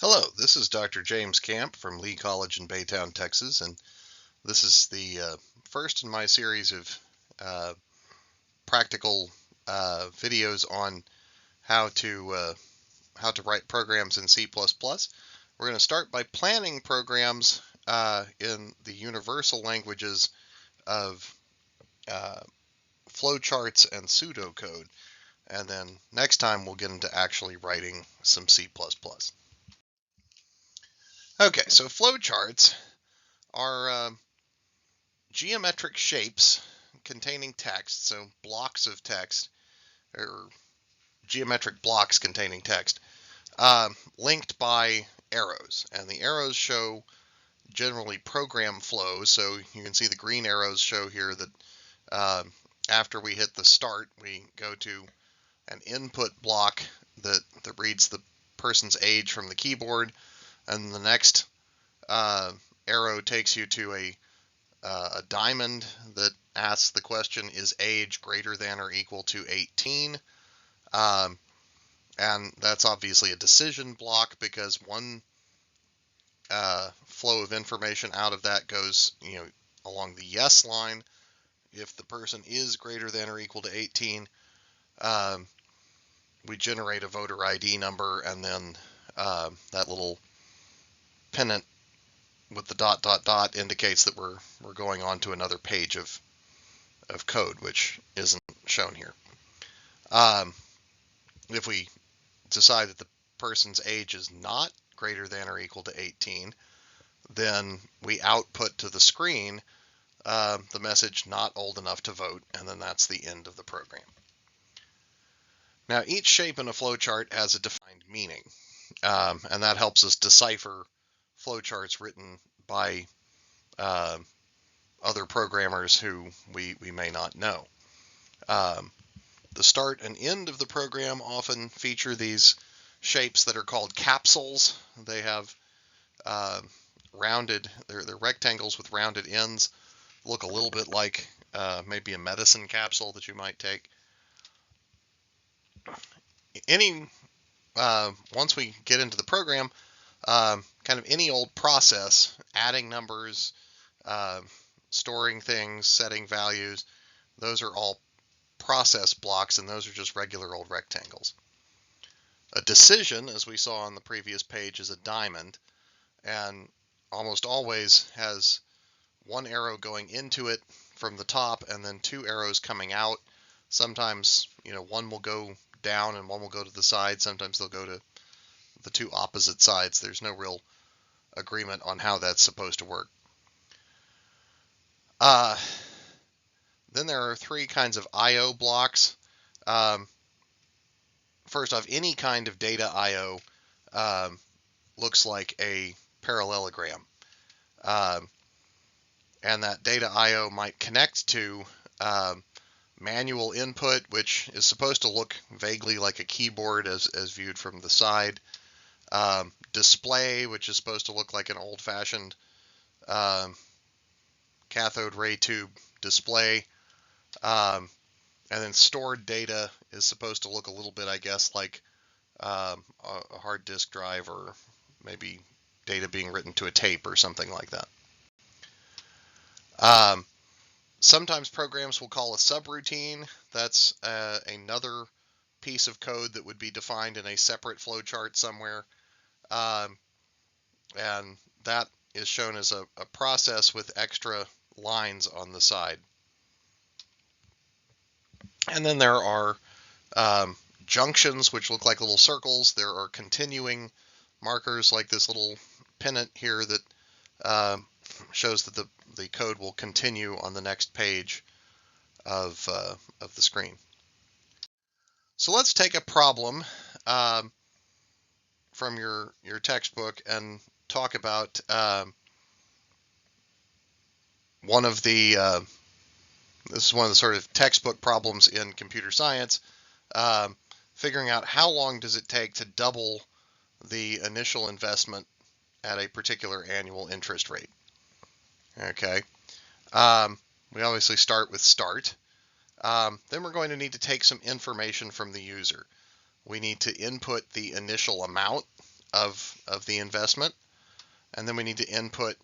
Hello, this is Dr. James Camp from Lee College in Baytown, Texas, and this is the first in my series of practical videos on how to write programs in C++. We're going to start by planning programs in the universal languages of flowcharts and pseudocode, and then next time we'll get into actually writing some C++. Okay, so flowcharts are geometric shapes containing text, so blocks of text, or geometric blocks containing text, linked by arrows. And the arrows show generally program flows, so you can see the green arrows show here that after we hit the start, we go to an input block that reads the person's age from the keyboard, and the next arrow takes you to a diamond that asks the question, is age greater than or equal to 18? And that's obviously a decision block because one flow of information out of that goes, along the yes line. If the person is greater than or equal to 18, we generate a voter ID number, and then that little pennant with the ... indicates that we're going on to another page of code, which isn't shown here. If we decide that the person's age is not greater than or equal to 18, then we output to the screen the message not old enough to vote, and then that's the end of the program. Now, each shape in a flowchart has a defined meaning, and that helps us decipher flowcharts written by other programmers who we may not know. The start and end of the program often feature these shapes that are called capsules. They have they're rectangles with rounded ends, look a little bit like maybe a medicine capsule that you might take. Once we get into the program, kind of any old process, adding numbers, storing things, setting values, those are all process blocks, and those are just regular old rectangles. A decision, as we saw on the previous page, is a diamond, and almost always has one arrow going into it from the top and then two arrows coming out. Sometimes, one will go down and one will go to the side. Sometimes they'll go to the two opposite sides. There's no real agreement on how that's supposed to work. Then there are three kinds of I/O blocks. First off, any kind of data I/O looks like a parallelogram. And that data I/O might connect to manual input, which is supposed to look vaguely like a keyboard as viewed from the side. Display, which is supposed to look like an old-fashioned cathode ray tube display. And then stored data is supposed to look a little bit, I guess, like a hard disk drive, or maybe data being written to a tape or something like that. Sometimes programs will call a subroutine. That's another piece of code that would be defined in a separate flowchart somewhere. And that is shown as a process with extra lines on the side. And then there are junctions, which look like little circles. There are continuing markers like this little pennant here that shows that the code will continue on the next page of the screen. So let's take a problem from your textbook and talk about this is one of the sort of textbook problems in computer science, figuring out how long does it take to double the initial investment at a particular annual interest rate. Okay, we obviously start with start. Then we're going to need to take some information from the user. We need to input the initial amount of the investment, and then we need to input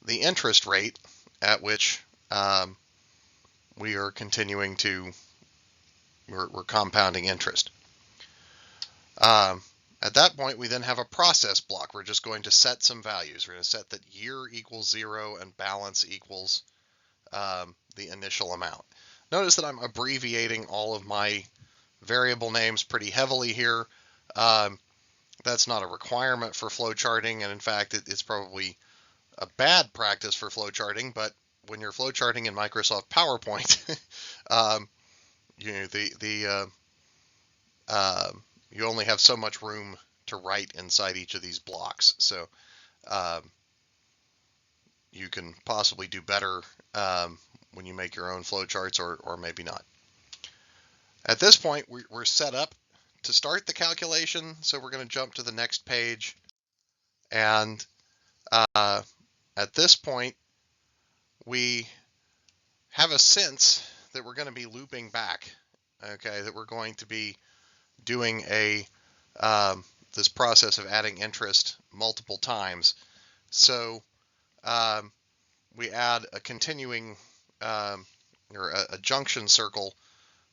the interest rate at which we are continuing to, we're compounding interest. At that point, we then have a process block. We're just going to set some values. We're going to set that year equals 0 and balance equals the initial amount. Notice that I'm abbreviating all of my variable names pretty heavily here. That's not a requirement for flowcharting, and in fact, it's probably a bad practice for flowcharting, but when you're flowcharting in Microsoft PowerPoint, you know, you only have so much room to write inside each of these blocks. So you can possibly do better when you make your own flowcharts, or maybe not. At this point, we're set up to start the calculation, so we're going to jump to the next page. And at this point, we have a sense that we're going to be looping back, okay, that we're going to be doing this process of adding interest multiple times. So we add a continuing or a junction circle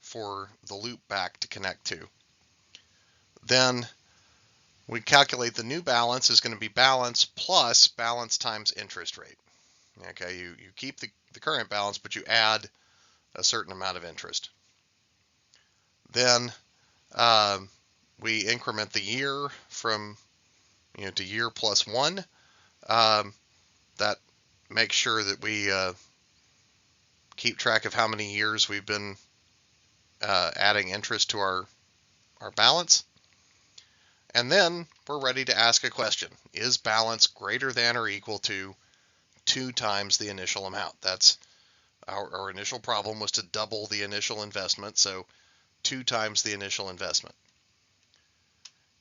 for the loop back to connect to. Then we calculate the new balance is going to be balance plus balance times interest rate. Okay, you keep the current balance, but you add a certain amount of interest. Then we increment the year from to year plus 1. That makes sure that we keep track of how many years we've been adding interest to our balance. And then we're ready to ask a question. Is balance greater than or equal to 2 times the initial amount? That's our initial problem was to double the initial investment, so 2 times the initial investment.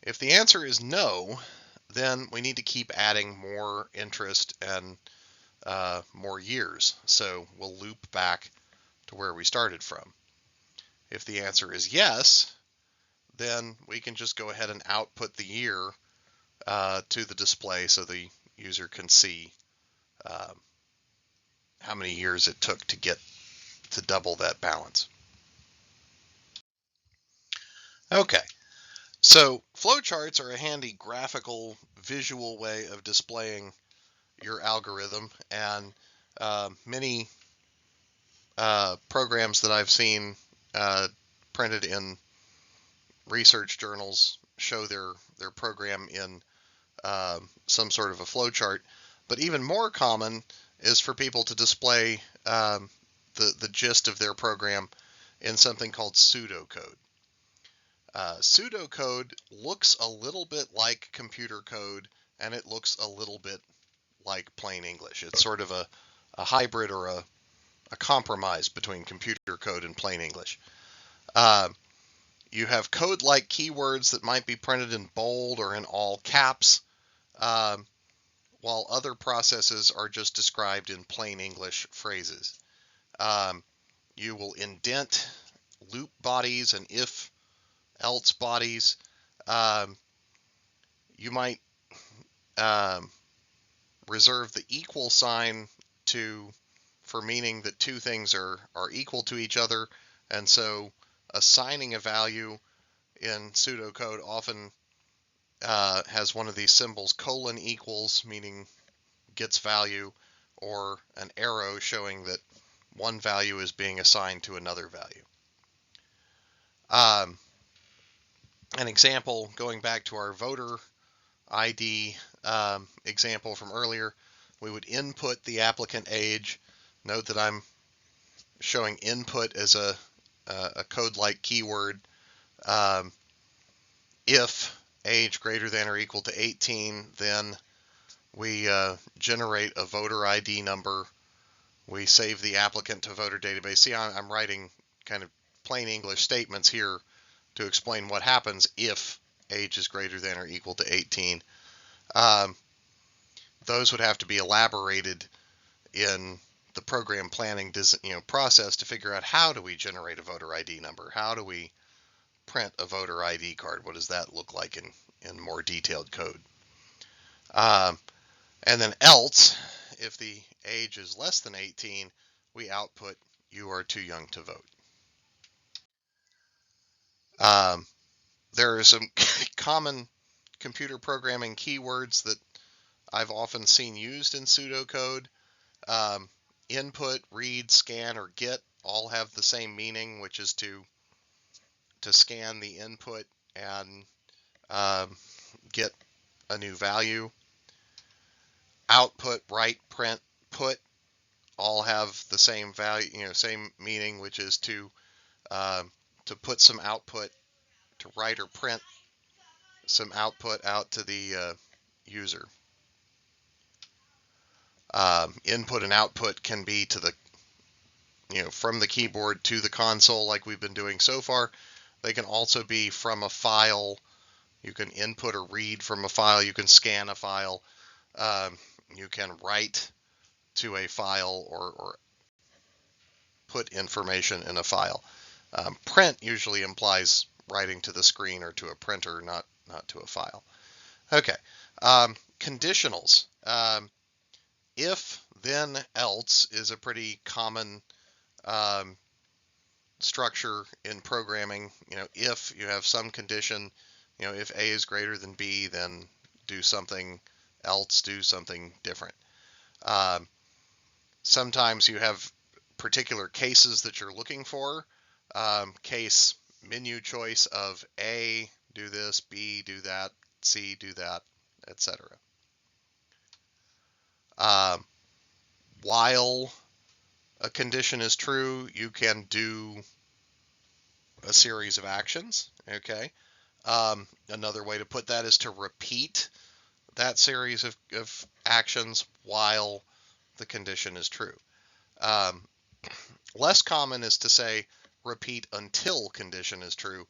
If the answer is no, then we need to keep adding more interest and more years. So we'll loop back to where we started from. If the answer is yes, then we can just go ahead and output the year to the display so the user can see how many years it took to get to double that balance. Okay, so flowcharts are a handy graphical, visual way of displaying your algorithm, and many programs that I've seen printed in research journals show their program in some sort of a flowchart. But even more common is for people to display the gist of their program in something called pseudocode. Pseudocode looks a little bit like computer code, and it looks a little bit like plain English. It's sort of a hybrid or a compromise between computer code and plain English. You have code-like keywords that might be printed in bold or in all caps, while other processes are just described in plain English phrases. You will indent loop bodies and if-else bodies. You might reserve the equal sign for meaning that 2 things are equal to each other, and so assigning a value in pseudocode often has one of these symbols, colon equals, meaning gets value, or an arrow showing that one value is being assigned to another value. An example, going back to our voter ID example from earlier, we would input the applicant age. Note that I'm showing input as a code-like keyword. If age greater than or equal to 18, then we generate a voter ID number. We save the applicant to voter database. See, I'm writing kind of plain English statements here to explain what happens if age is greater than or equal to 18. Those would have to be elaborated in the program planning process to figure out how do we generate a voter ID number? How do we print a voter ID card? What does that look like in more detailed code? And then else, if the age is less than 18, we output you are too young to vote. There are some common computer programming keywords that I've often seen used in pseudocode. Input, read, scan, or get all have the same meaning, which is to scan the input and get a new value. Output, write, print, put all have the same value, same meaning, which is to put some output, to write or print some output out to the user. Input and output can be to the, from the keyboard to the console, like we've been doing so far. They can also be from a file. You can input or read from a file. You can scan a file. You can write to a file or put information in a file. Print usually implies writing to the screen or to a printer, not to a file. Okay, conditionals. If, then, else is a pretty common structure in programming. If you have some condition, if A is greater than B, then do something else, do something different. Sometimes you have particular cases that you're looking for. Case menu choice of A, do this, B, do that, C, do that, etc. While a condition is true, you can do a series of actions. Okay. Another way to put that is to repeat that series of actions while the condition is true. Less common is to say repeat until condition is true,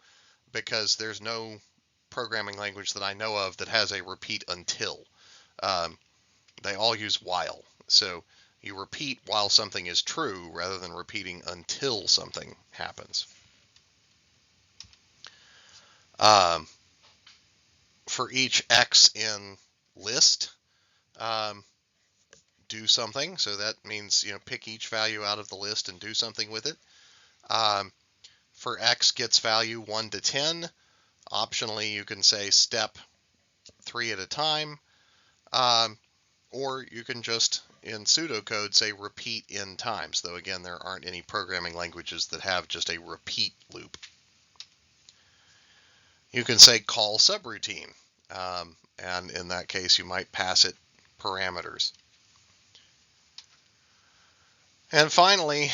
because there's no programming language that I know of that has a repeat until. They all use while. So you repeat while something is true rather than repeating until something happens. For each X in list, do something. So that means, pick each value out of the list and do something with it. For X gets value 1 to 10, optionally you can say step 3 at a time. Or you can just, in pseudocode, say repeat n times, though again there aren't any programming languages that have just a repeat loop. You can say call subroutine, and in that case you might pass it parameters. And finally,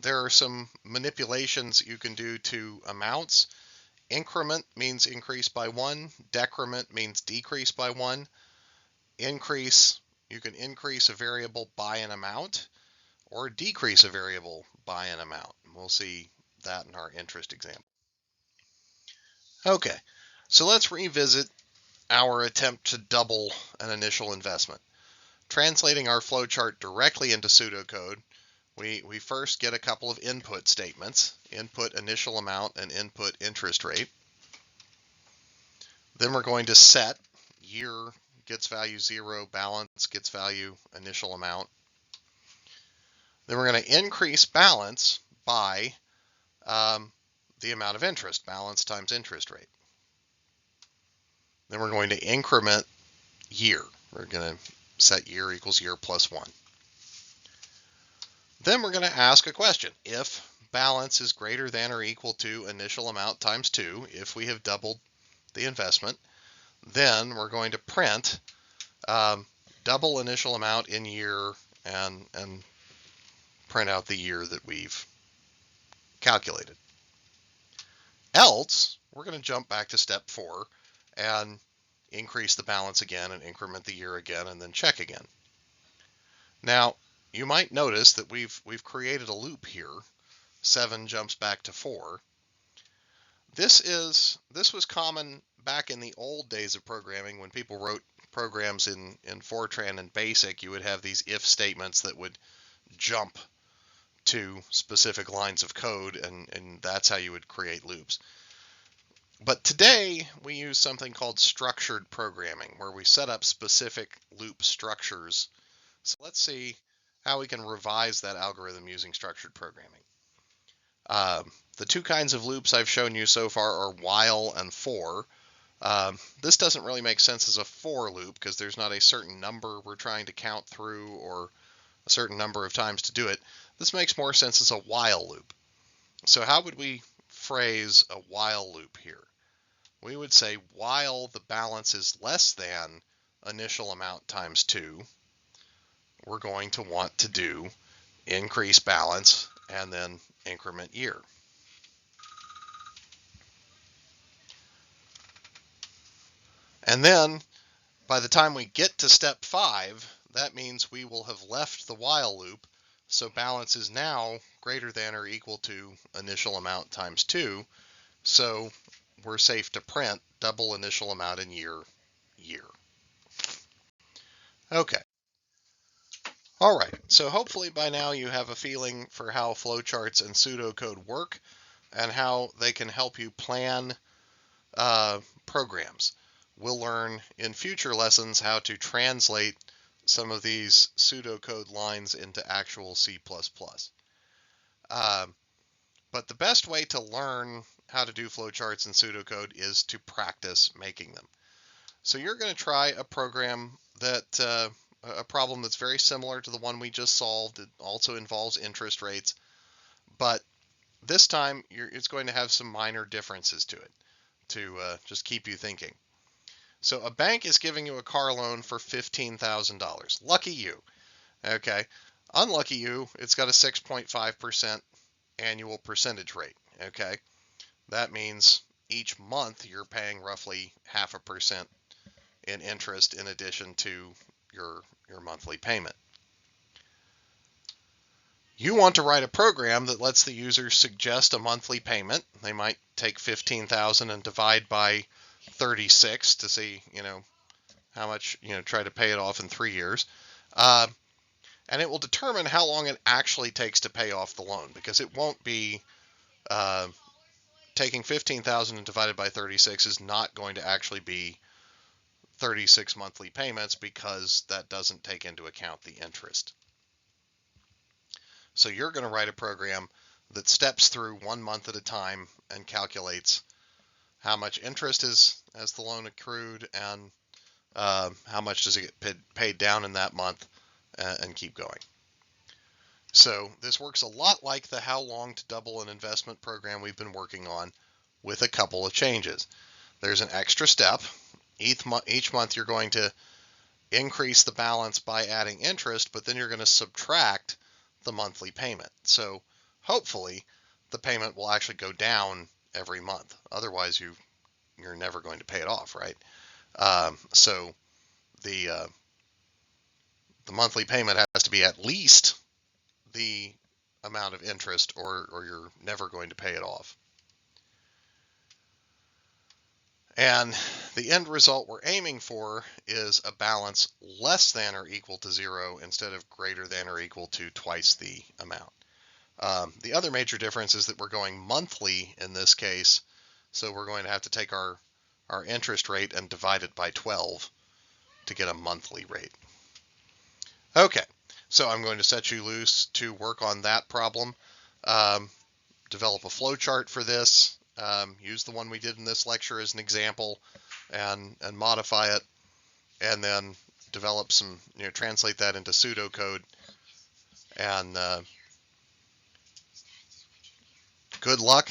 there are some manipulations you can do to amounts. Increment means increase by 1. Decrement means decrease by 1. Increase, you can increase a variable by an amount or decrease a variable by an amount. We'll see that in our interest example. Okay, so let's revisit our attempt to double an initial investment. Translating our flowchart directly into pseudocode, we first get a couple of input statements, input initial amount and input interest rate. Then we're going to set year gets value 0, balance gets value initial amount. Then we're going to increase balance by the amount of interest, balance times interest rate. Then we're going to increment year. We're going to set year equals year plus 1. Then we're going to ask a question. If balance is greater than or equal to initial amount times 2, if we have doubled the investment, then we're going to print double initial amount in year and print out the year that we've calculated. Else, we're going to jump back to step 4 and increase the balance again and increment the year again and then check again. Now, you might notice that we've created a loop here. 7 jumps back to 4. This was common back in the old days of programming when people wrote programs in Fortran and BASIC. You would have these if statements that would jump to specific lines of code, and that's how you would create loops. But today we use something called structured programming, where we set up specific loop structures. So let's see how we can revise that algorithm using structured programming. The two kinds of loops I've shown you so far are while and for. This doesn't really make sense as a for loop because there's not a certain number we're trying to count through or a certain number of times to do it. This makes more sense as a while loop. So how would we phrase a while loop here? We would say while the balance is less than initial amount times 2, we're going to want to do increase balance and then increment year. And then by the time we get to step 5, that means we will have left the while loop, so balance is now greater than or equal to initial amount times 2, so we're safe to print double initial amount in year. Okay. All right, so hopefully by now you have a feeling for how flowcharts and pseudocode work and how they can help you plan programs. We'll learn in future lessons how to translate some of these pseudocode lines into actual C++. But the best way to learn how to do flowcharts and pseudocode is to practice making them. So you're going to try a program that a problem that's very similar to the one we just solved. It also involves interest rates, but this time it's going to have some minor differences to it to just keep you thinking. So a bank is giving you a car loan for $15,000. Lucky you. Okay. Unlucky you, it's got a 6.5% annual percentage rate. Okay. That means each month you're paying roughly 0.5% in interest in addition to your monthly payment. You want to write a program that lets the user suggest a monthly payment. They might take 15,000 and divide by 36 to see, how much, try to pay it off in 3 years. And it will determine how long it actually takes to pay off the loan, because it won't be taking 15,000 and divided by 36 is not going to actually be 36 monthly payments, because that doesn't take into account the interest. So you're going to write a program that steps through 1 month at a time and calculates how much interest is as the loan accrued and how much does it get paid down in that month, and keep going. So this works a lot like the how long to double an investment program we've been working on, with a couple of changes. There's an extra step. Each month you're going to increase the balance by adding interest, but then you're going to subtract the monthly payment. So hopefully the payment will actually go down every month. Otherwise you're never going to pay it off, right? So the monthly payment has to be at least the amount of interest, or you're never going to pay it off. And the end result we're aiming for is a balance less than or equal to 0 instead of greater than or equal to twice the amount. The other major difference is that we're going monthly in this case, so we're going to have to take our interest rate and divide it by 12 to get a monthly rate. Okay, so I'm going to set you loose to work on that problem. Develop a flowchart for this. Use the one we did in this lecture as an example and modify it, and then develop some, translate that into pseudocode, and good luck.